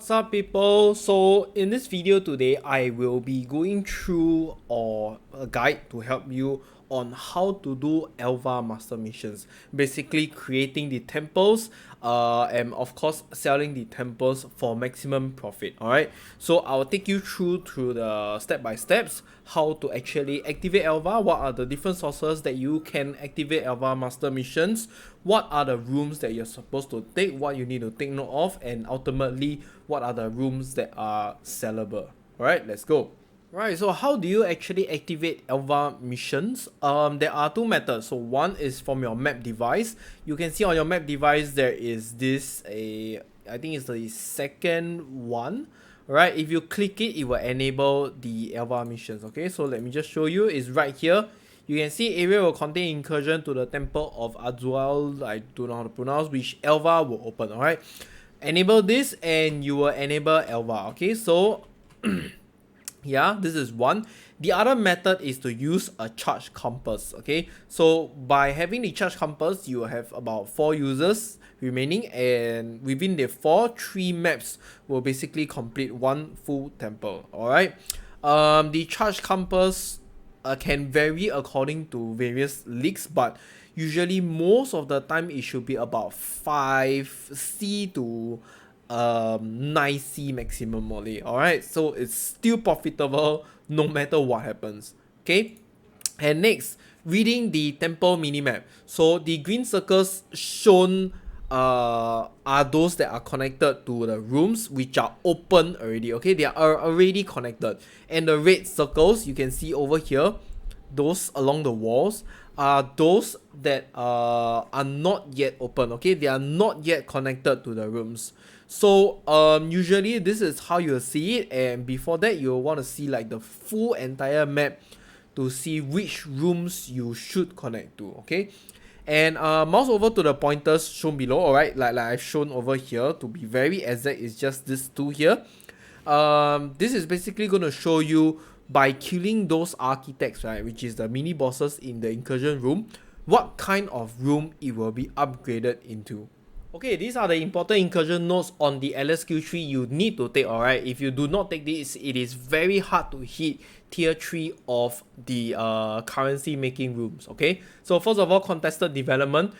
What's up, people? So in this video today, I will be going through a guide to help you on how to do Alva master missions, basically creating the temples and of course selling the temples for maximum profit. All right, so I'll take you through the step by steps how to actually activate Alva, what are the different sources that you can activate Alva master missions, what are the rooms that you're supposed to take, what you need to take note of, and ultimately what are the rooms that are sellable. Alright, let's go. Right, so how do you actually activate Alva missions? There are two methods. So one is from your map device. You can see on your map device there is I think it's the second one. Alright, if you click it, it will enable the Alva missions. Okay, so let me just show you. It's right here. You can see area will contain incursion to the temple of Azual, I don't know how to pronounce, which Alva will open. Alright, enable this and you will enable Alva. Okay, so yeah, this is one. The other method is to use a charge compass. Okay, so by having the charge compass, you will have about 4 users remaining, and within the 3 maps will basically complete one full temple. Alright, the charge compass can vary according to various leagues, but usually most of the time it should be about 5C to 9C maximum only. Alright, so it's still profitable no matter what happens. Okay, and next, reading the temple minimap. So the green circles shown are those that are connected to the rooms which are open already. Okay, they are already connected, and the red circles you can see over here, those along the walls, are those that are not yet open. Okay, they are not yet connected to the rooms. So usually this is how you'll see it, and before that you'll want to see like the full entire map to see which rooms you should connect to. Okay, and mouse over to the pointers shown below. Alright, like I've shown over here. To be very exact, it's just this two here. This is basically going to show you, by killing those architects, right, which is the mini bosses in the incursion room, what kind of room it will be upgraded into. Okay, these are the important incursion notes on the LSQ tree you need to take. Alright, if you do not take this, it is very hard to hit tier 3 of the currency making rooms. Okay, so first of all, contested development.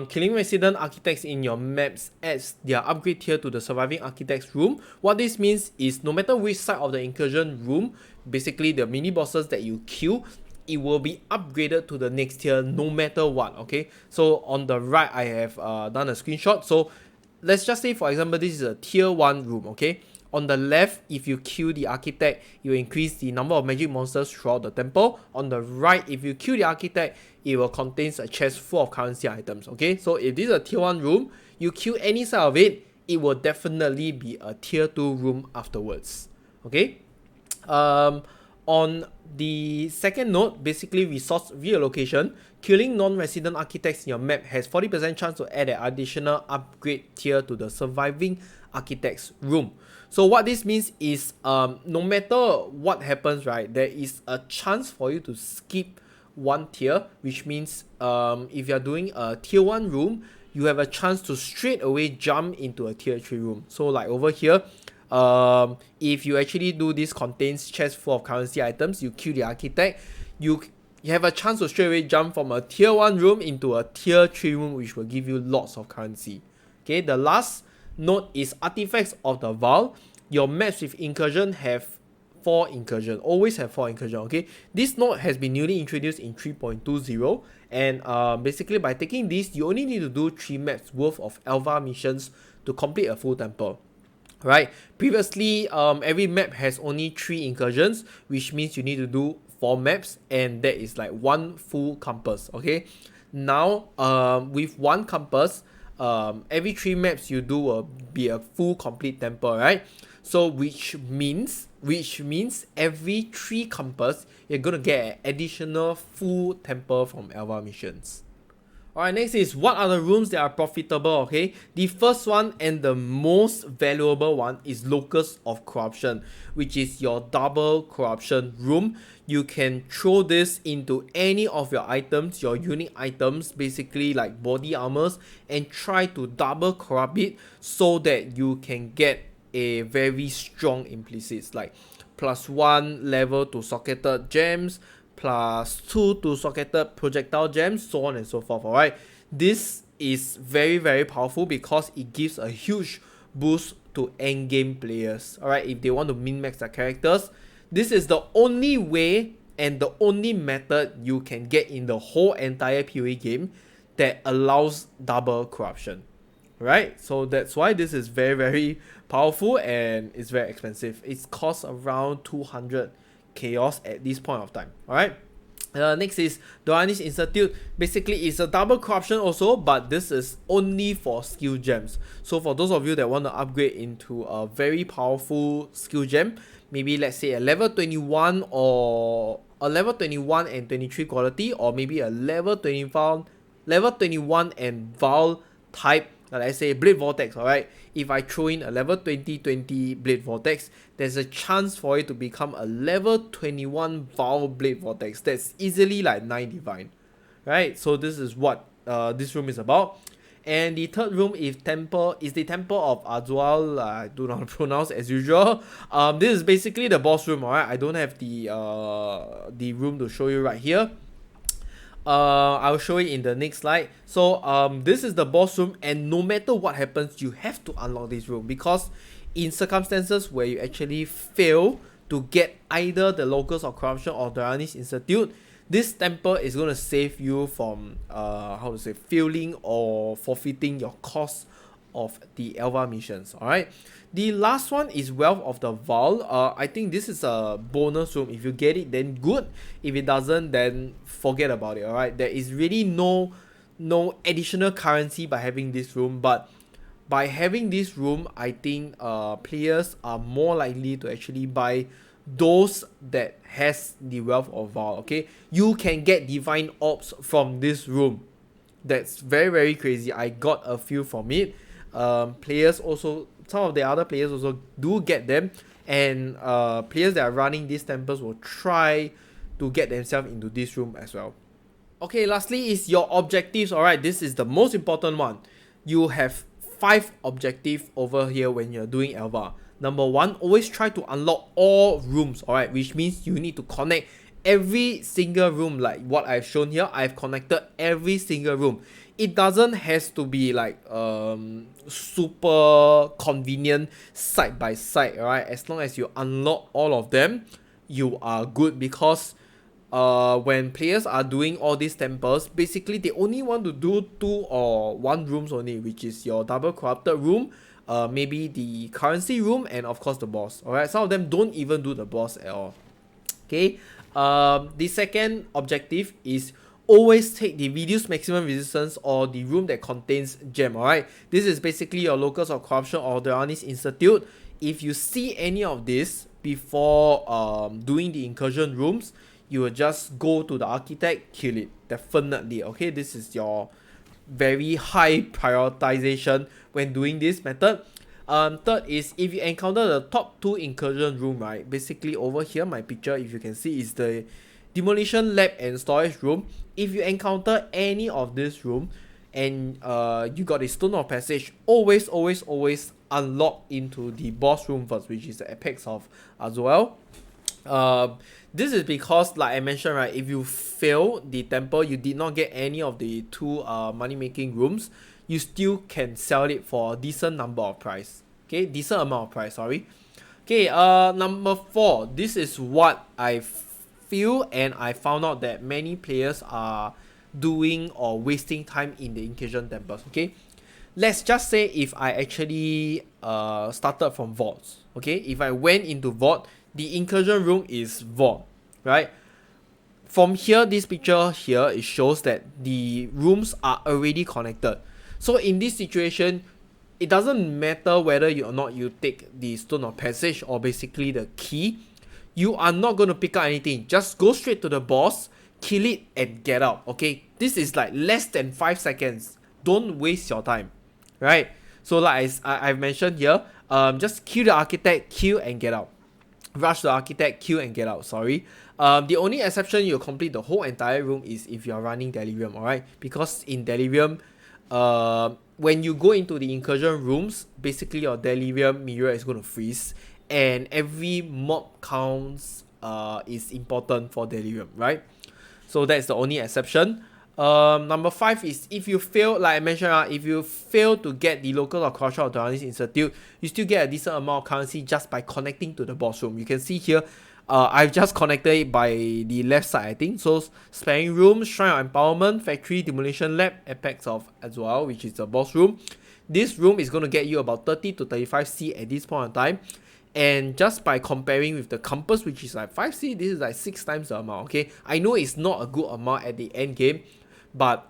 Killing resident architects in your maps adds their upgrade tier to the surviving architects room. What this means is no matter which side of the incursion room, basically the mini bosses that you kill, it will be upgraded to the next tier no matter what. Okay, so on the right I have done a screenshot. So let's just say, for example, this is a tier 1 room. Okay, on the left, if you kill the architect, you increase the number of magic monsters throughout the temple. On the right, if you kill the architect, it will contain a chest full of currency items. Okay, so if this is a tier 1 room, you kill any side of it, it will definitely be a tier 2 room afterwards. Okay, on the second note, basically resource reallocation. Killing non-resident architects in your map has 40% chance to add an additional upgrade tier to the surviving architects room. So what this means is, no matter what happens, right, there is a chance for you to skip one tier, which means if you're doing a tier 1 room, you have a chance to straight away jump into a tier 3 room. So like over here, if you actually do this contains chest full of currency items, you kill the architect, you have a chance to straight away jump from a tier 1 room into a tier 3 room, which will give you lots of currency. Okay, the last note is artifacts of the Vaal. Your maps with incursion have 4 incursion, always have 4 incursion. Okay, this node has been newly introduced in 3.20, and basically by taking this, you only need to do 3 maps worth of Alva missions to complete a full temple. Right, previously every map has only 3 incursions, which means you need to do 4 maps, and that is like 1 full compass. Okay, now with 1 compass, every 3 maps you do will be a full complete temple, right? So which means every 3 compass you're gonna get an additional full temple from Alva missions. Alright, next is what are the rooms that are profitable. Okay, the first one and the most valuable one is Locus of Corruption, which is your double corruption room. You can throw this into any of your items, your unique items, basically like body armors, and try to double corrupt it so that you can get a very strong implicits like +1 level to socketed gems, +2 to socketed projectile gems, so on and so forth. Alright, this is very, very powerful because it gives a huge boost to endgame players. Alright, if they want to min-max their characters, this is the only way and the only method you can get in the whole entire PoE game that allows double corruption. Right, so that's why this is very, very powerful and it's very expensive. It costs around 200 chaos at this point of time. Alright, next is Dorani's Institute. Basically, it's a double corruption also, but this is only for skill gems. So for those of you that want to upgrade into a very powerful skill gem, maybe let's say a level 21 or a level 21 and 23 quality, or maybe a level 21 and Val type, let's say Blade Vortex. Alright, if I throw in a level 20 Blade Vortex, there's a chance for it to become a level 21 Val Blade Vortex. That's easily like 9 divine. Right, so this is what this room is about. And the third room is the temple of Azual. I do not pronounce as usual. This is basically the boss room. Alright, I don't have the room to show you right here. I'll show it in the next slide. So this is the boss room, and no matter what happens, you have to unlock this room, because in circumstances where you actually fail to get either the Locus of Corruption or Dorani's Institute, this temple is going to save you from failing or forfeiting your cost of the Alva missions. Alright, the last one is Wealth of the Val. I think this is a bonus room. If you get it, then good. If it doesn't, then forget about it. Alright, there is really no additional currency by having this room, but by having this room, I think players are more likely to actually buy those that has the Wealth of Val. Okay, you can get divine orbs from this room. That's very, very crazy. I got a few from it. Players also, some of the other players also do get them, and players that are running these temples will try to get themselves into this room as well. Okay, lastly is your objectives. Alright, this is the most important one. You have 5 objectives over here when you're doing Alva. Number 1, always try to unlock all rooms. Alright, which means you need to connect every single room. Like what I've shown here, I've connected every single room. It doesn't has to be like super convenient side by side. Alright, as long as you unlock all of them, you are good, because when players are doing all these temples, basically they only want to do 2 or 1 rooms only, which is your double corrupted room, maybe the currency room, and of course the boss. Alright, some of them don't even do the boss at all. Okay, the second objective is always take the reduced maximum resistance or the room that contains gem. Alright, this is basically your Locus of Corruption or Dorani's Institute. If you see any of this before doing the incursion rooms, you will just go to the architect, kill it, definitely. Okay, this is your very high prioritization when doing this method. Third is, if you encounter the top 2 incursion room, right, basically over here my picture, if you can see, is the demolition lab and storage room. If you encounter any of this room and you got a stone of passage, always unlock into the boss room first, which is the apex of Azuel. This is because, like I mentioned, right, if you fail the temple, you did not get any of the 2 money making rooms, you still can sell it for a decent number of price. Okay, decent amount of price, sorry. Okay, number 4, this is what I feel and I found out that many players are doing or wasting time in the Incursion temples. Okay, let's just say if I actually started from vaults. Okay, if I went into vault, the incursion room is vault, right? From here, this picture here, it shows that the rooms are already connected. So in this situation, it doesn't matter whether you or not you take the stone of passage or basically the key. You are not going to pick up anything. Just go straight to the boss, kill it, and get out. Okay, this is like less than 5 seconds. Don't waste your time, right? So like I've mentioned here, just kill the architect, kill and get out. Rush the architect, kill and get out, sorry. The only exception you'll complete the whole entire room is if you're running Delirium, alright? Because in Delirium, when you go into the incursion rooms, basically your delirium mirror is going to freeze, and every mob counts is important for delirium, right? So that's the only exception. Number 5 is if you fail, like I mentioned, if you fail to get the locals or corruption of the institute, you still get a decent amount of currency just by connecting to the boss room. You can see here, I've just connected it by the left side, I think. So sparing room, shrine of empowerment, factory, demolition lab, apex of as well, which is the boss room. This room is going to get you about 30 to 35C at this point in time. And just by comparing with the compass, which is like 5C, this is like 6 times the amount, okay? I know it's not a good amount at the end game, but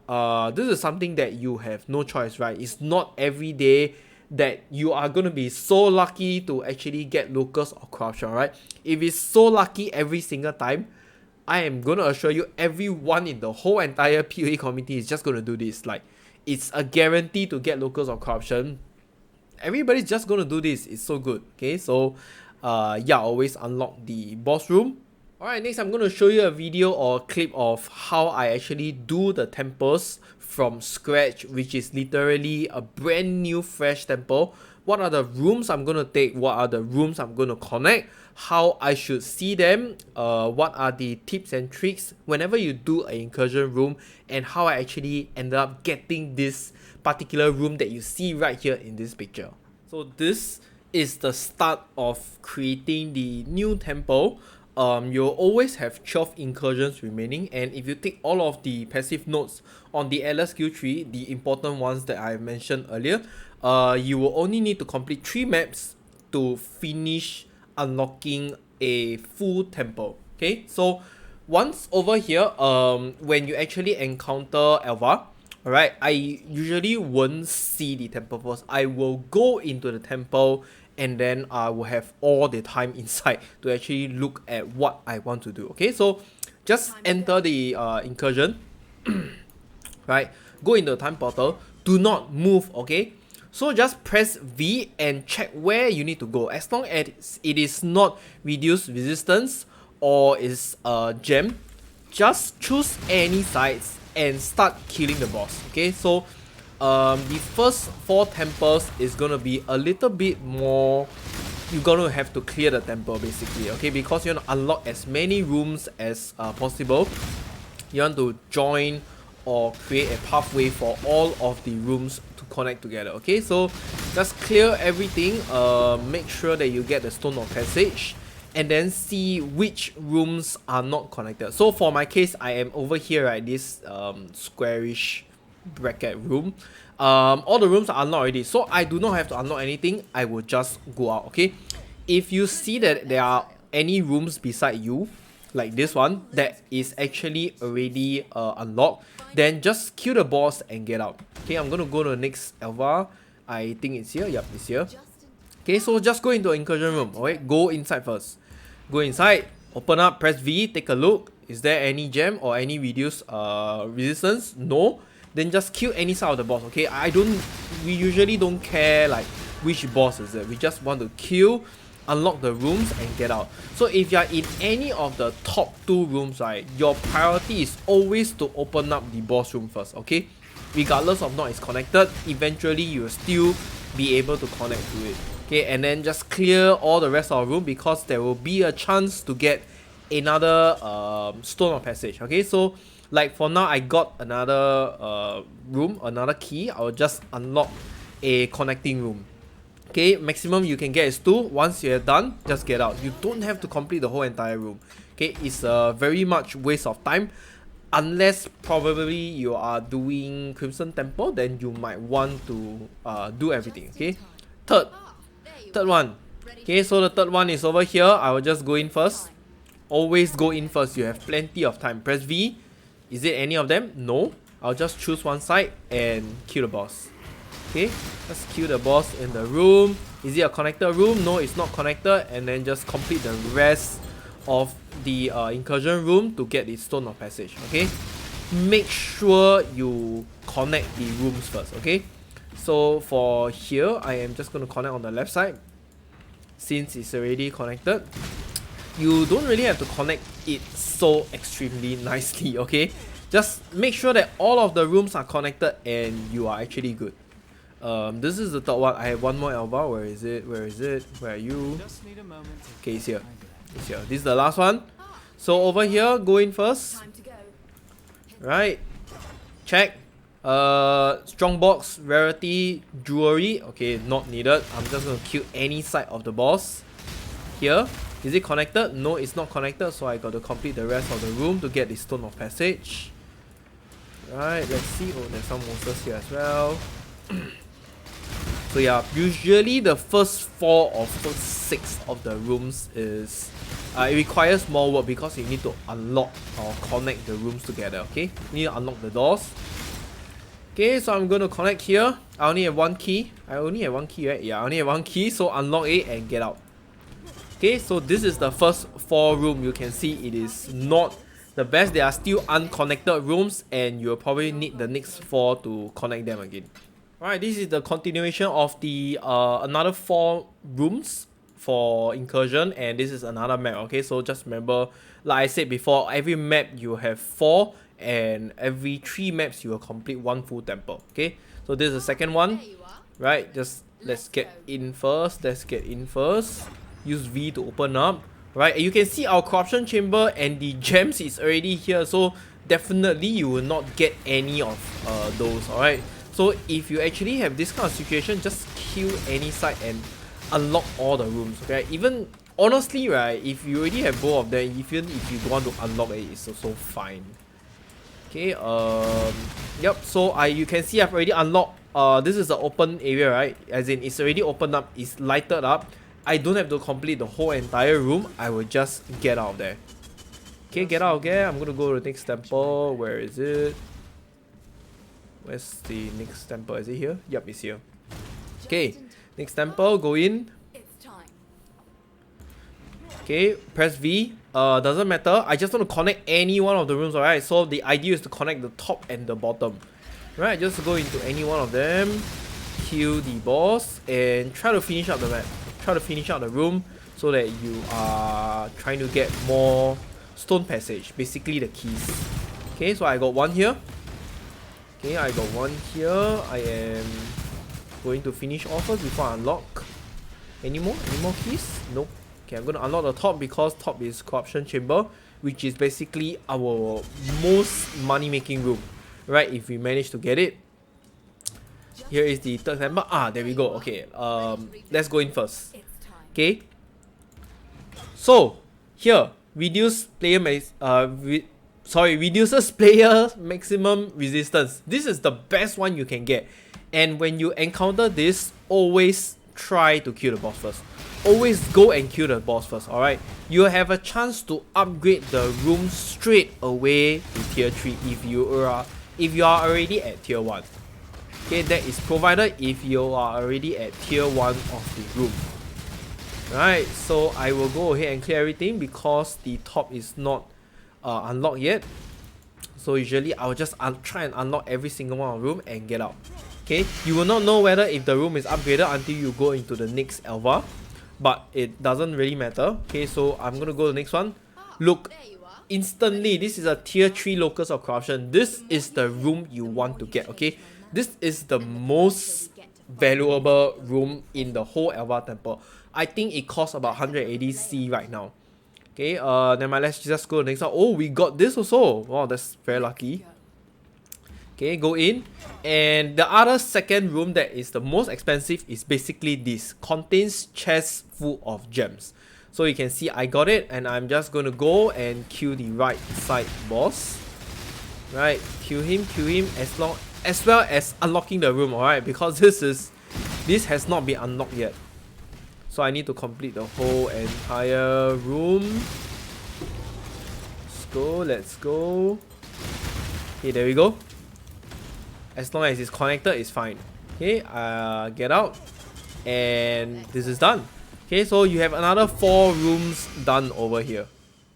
this is something that you have no choice, right? It's not every day that you are going to be so lucky to actually get locals or corruption, right? If it's so lucky every single time, I am going to assure you everyone in the whole entire PoE community is just going to do this. Like, it's a guarantee to get locals or corruption. Everybody's just going to do this. It's so good, okay? So, yeah, always unlock the boss room. Alright, next I'm going to show you a video or clip of how I actually do the temples from scratch, which is literally a brand new fresh temple. What are the rooms I'm going to take? What are the rooms I'm going to connect? How I should see them? What are the tips and tricks whenever you do an incursion room, and how I actually ended up getting this particular room that you see right here in this picture. So this is the start of creating the new temple. You'll always have 12 incursions remaining, and if you take all of the passive nodes on the LS skill tree, the important ones that I mentioned earlier, you will only need to complete 3 maps to finish unlocking a full temple. Okay, so once over here, when you actually encounter Alva, alright, I usually won't see the temple first. I will go into the temple, and then I will have all the time inside to actually look at what I want to do. Okay, so just enter the incursion, right? Go into the time portal. Do not move, okay? So just press V and check where you need to go. As long as it is not reduced resistance or is gem, just choose any sides and start killing the boss. Okay, so the first 4 temples is gonna be a little bit more. You're gonna have to clear the temple basically, okay, because you want to unlock as many rooms as possible. You want to join or create a pathway for all of the rooms to connect together. Okay, so just clear everything, make sure that you get the stone of passage, and then see which rooms are not connected. So for my case, I am over here, right, this squarish bracket room. All the rooms are unlocked already, so I do not have to unlock anything. I will just go out. Okay, if you see that there are any rooms beside you, like this one, that is actually already unlocked, then just kill the boss and get out. Okay, I'm gonna go to the next Alva. I think it's here. Yep, it's here. Okay, so just go into incursion room. Alright, go inside first. Go inside, open up, press V, take a look. Is there any gem or any reduced resistance? No. Then just kill any side of the boss. Okay, we usually don't care like which boss is it. We just want to kill, unlock the rooms and get out. So if you are in any of the top 2 rooms, right, your priority is always to open up the boss room first. Okay, regardless of not it's connected, eventually you will still be able to connect to it. Okay, and then just clear all the rest of the room, because there will be a chance to get another stone of passage. Okay, so like for now I got another room, another key. I'll just unlock a connecting room. Okay, maximum you can get is 2. Once you're done, just get out. You don't have to complete the whole entire room. Okay, it's a very much waste of time, unless probably you are doing Crimson Temple, then you might want to do everything. Okay, third one. Okay, so the third one is over here. I will just go in first. Always go in first. You have plenty of time. Press V. Is it any of them? No. I'll just choose one side and kill the boss. Okay, let's kill the boss in the room. Is it a connected room? No, it's not connected. And then just complete the rest of the incursion room to get the stone of passage. Okay, make sure you connect the rooms first. Okay, so for here, I am just going to connect on the left side. Since it's already you don't really have to connect it so extremely nicely. Okay, Just make sure that all of the rooms are connected and you are actually good. This is the third one. I have one more Alva. Where is it? Where is it? Where are you? Okay, it's here. It's here. This is the last one. So over here, go in first. Right. Check. Strongbox, rarity, jewelry. Okay, not needed. I'm just gonna kill any side of the boss. Here. Is it connected? No, it's not connected. So I got to complete the rest of the room to get the stone of passage. Right, let's see. Oh, there's some monsters here as well. So yeah, usually the first 4 or first 6 of the rooms is it requires more work because you need to unlock or connect the rooms together. Okay, you need to unlock the doors. Okay, so I'm going to connect here. I only have one key. I only have one key, right? Yeah, I only have one key. So unlock it and get out. Okay, so this is the first 4 room. You can see it is not the best. There are still unconnected rooms and you'll probably need the next 4 to connect them again. Alright, this is the continuation of the another 4 rooms for Incursion, and this is another map. Okay, so just remember, like I said before, every map you have 4, and every 3 maps you will complete 1 full temple. Okay, so this is the second one. Right, just let's get in first. Let's get in first. Use V to open up. Right, and you can see our corruption chamber and the gems is already here. So definitely you will not get any of those. Alright. So if you actually have this kind of situation, just kill any side and unlock all the rooms. Okay, even honestly, right, if you already have both of them, even if you don't want to unlock it, it's also fine. Okay, yep, so you can see I've already unlocked, this is the open area, right? As in, it's already opened up, it's lighted up. I don't have to complete the whole entire room, I will just get out of there. Okay, get out of there. I'm gonna go to the next temple. Where is it? Where's the next temple? Is it here? Yep, it's here. Okay, next temple, go in. Okay, press V. Doesn't matter. I just want to connect any one of the rooms, alright? So the idea is to connect the top and the bottom. Right, just go into any one of them, kill the boss, and try to finish up the map. Try to finish out the room so that you are trying to get more stone passage, basically the keys. Okay, so I got one here. Okay, I got one here. I am going to finish off first before I unlock. Any more? Any more keys? Nope. Okay, I'm going to unlock the top because top is corruption chamber, which is basically our most money making room. Right, if we manage to get it. Here is the third temple. Ah, there we go. Okay, let's go in first. Okay. So here, reduces player maximum resistance. This is the best one you can get. And when you encounter this, always try to kill the boss first. Always go and kill the boss first, alright? You have a chance to upgrade the room straight away to tier 3 if you are already at tier 1. Okay, that is provided if you are already at tier 1 of the room. Right, so I will go ahead and clear everything because the top is not unlocked yet. So usually I will just try and unlock every single one of the room and get out. Okay, you will not know whether if the room is upgraded until you go into the next Alva, but it doesn't really matter. Okay, so I'm gonna go to the next one. Look, instantly, this is a tier 3 locus of corruption. This is the room you want to get. Okay, this is the most valuable room in the whole Alva temple. I think it costs about 180 C right now. Okay, never mind, let's just go to the next one. Oh, we got this also. Wow, that's very lucky. Okay, go in. And the other second room that is the most expensive is basically this. Contains chests full of gems. So you can see I got it and I'm just going to go and kill the right side boss. Right, kill him as well as unlocking the room, alright? Because this has not been unlocked yet. So I need to complete the whole entire room. Let's go. Okay, there we go. As long as it's connected, it's fine. Okay, get out. And this is done. Okay, so you have another 4 rooms done over here.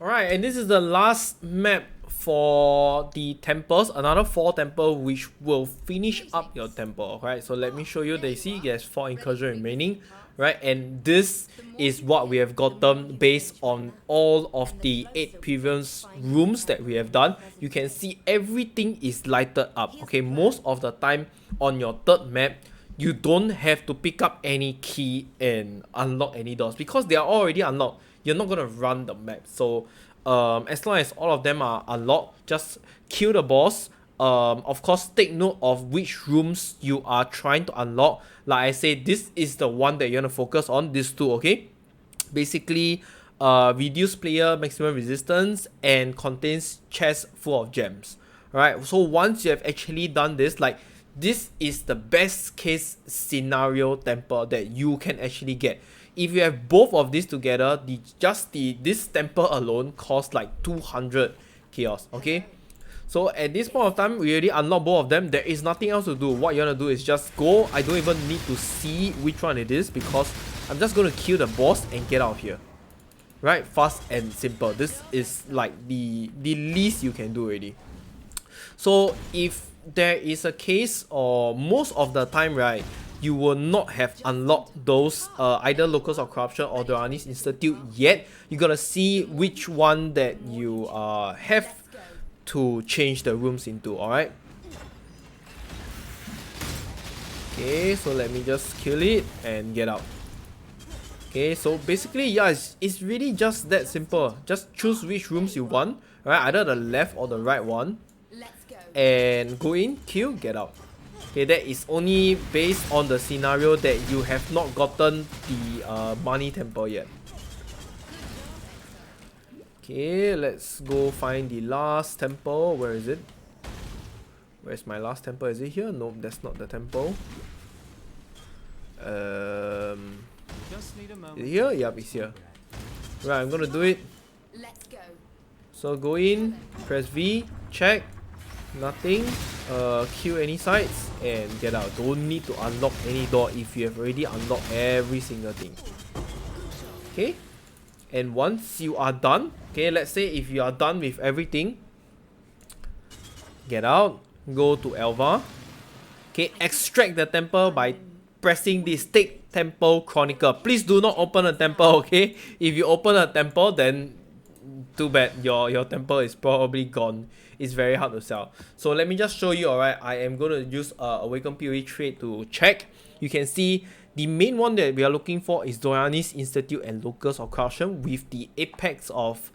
Alright, and this is the last map for the temples. Another 4 temples which will finish up your temple. Alright, so let me show you. They see there's 4 incursion remaining. right? And this is what we have gotten based on all of the 8 previous rooms that we have done. You can see everything is lighted up. Okay, most of the time on your third map, you don't have to pick up any key and unlock any doors because they are already unlocked. You're not gonna run the map. So as long as all of them are unlocked, just kill the boss. Of course, take note of which rooms you are trying to unlock. Like I said, this is the one that you're gonna focus on, these two, okay? Basically, reduce player maximum resistance and contains chests full of gems. Alright, so once you have actually done this, like, this is the best case scenario temple that you can actually get. If you have both of these together, this temple alone costs like 200 chaos, okay? So at this point of time, we already unlocked both of them. There is nothing else to do. What you wanna do is just go. I don't even need to see which one it is because I'm just gonna kill the boss and get out of here. Right? Fast and simple. This is like the least you can do already. So if there is a case, or most of the time, right, you will not have unlocked those either Locus of Corruption or the Doranis Institute yet. You gotta see which one that you have to change the rooms into, alright? Okay, so let me just kill it and get out. Okay, so basically, yeah, it's really just that simple. Just choose which rooms you want, right? Either the left or the right one. And go in, kill, get out. Okay, that is only based on the scenario that you have not gotten the money temple yet. Okay, let's go find the last temple. Where is it? Where's my last temple? Is it here? Nope, that's not the temple. Is it here? Yep, it's here. Right, I'm gonna do it. So go in, press V, check, nothing, kill any sites, and get out. Don't need to unlock any door if you have already unlocked every single thing. Okay? And once you are done, okay, let's say if you are done with everything, get out, go to Alva. Okay, extract the temple by pressing this Take Temple Chronicle. Please do not open a temple, okay? If you open a temple, then too bad, your temple is probably gone. It's very hard to sell. So let me just show you, alright? I am going to use Awaken PoE trade to check. You can see the main one that we are looking for is Doranis Institute and Locus of Corruption with the Apex of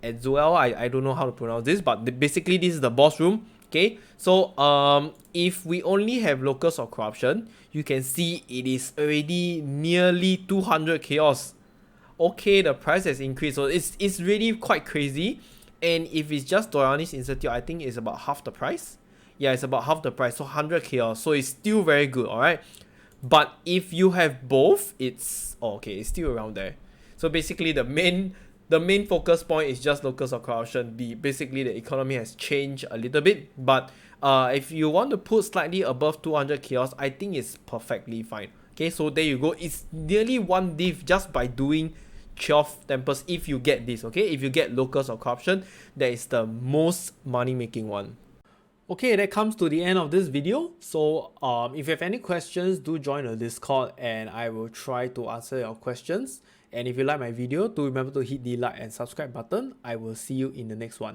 Edzuel. I don't know how to pronounce this, but basically this is the boss room. Okay, so if we only have Locus of Corruption, you can see it is already nearly 200 chaos. Okay, the price has increased, so it's really quite crazy. And if it's just Doranis Institute, I think it's about half the price. Yeah, it's about half the price, so 100 chaos. So it's still very good, alright? But if you have both, it's okay, it's still around there. So basically the main focus point is just Locus of Corruption. Basically the economy has changed a little bit, but if you want to put slightly above 200 chaos, I think it's perfectly fine. Okay, so there you go. It's nearly 1 div just by doing 12 temples if you get this. Okay, if you get Locus of Corruption, that is the most money making one. Okay, that comes to the end of this video. So if you have any questions, do join the Discord and I will try to answer your questions. And if you like my video, do remember to hit the like and subscribe button. I will see you in the next one.